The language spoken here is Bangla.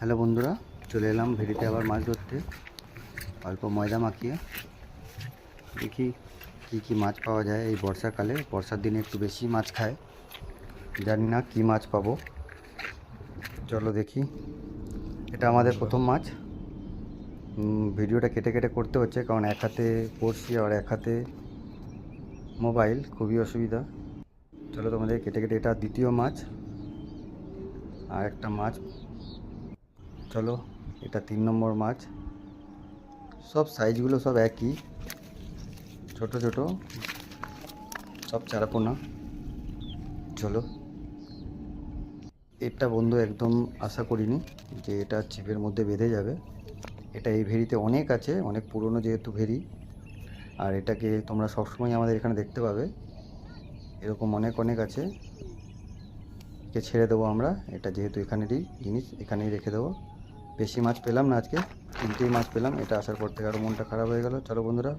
হ্যালো বন্ধুরা, চলে এলাম ভেড়িতে আবার মাছ ধরতে। অল্প ময়দা মাখিয়ে দেখি কি কি মাছ পাওয়া যায়। এই বর্ষাকালে, বর্ষার দিনে একটু বেশি মাছ খায়। জানি না কি মাছ পাবো, চলো দেখি। এটা আমাদের প্রথম মাছ। ভিডিওটা কেটে কেটে করতে হচ্ছে, কারণ এক হাতে পড়ছি আর এক হাতে মোবাইল, খুবই অসুবিধা। চলো তোমাদের কেটে কেটে, এটা দ্বিতীয় মাছ। আর একটা মাছ, চলো এটা 3 নম্বর মাছ। সব সাইজগুলো সব একই, ছোট ছোট, সব চারাপোনা। চলো, এটা বন্ধু একদম আশা করিনি যে এটা ছিপের মধ্যে বেঁধে যাবে। এটা এই ভেড়িতে অনেক আছে, অনেক পুরনো যেহেতু ভেড়ি। আর এটাকে তোমরা সবসময় আমাদের এখানে দেখতে পাবে, এরকম অনেক অনেক আছে। একে ছেড়ে দেবো আমরা, এটা যেহেতু এখানেরই জিনিস, এখানেই রেখে দেবো। বেশি মাছ পেলাম না আজকে, 3টেই মাছ পেলাম। এটা আসার পর থেকে আরও মনটা খারাপ হয়ে গেল। চলো বন্ধুরা।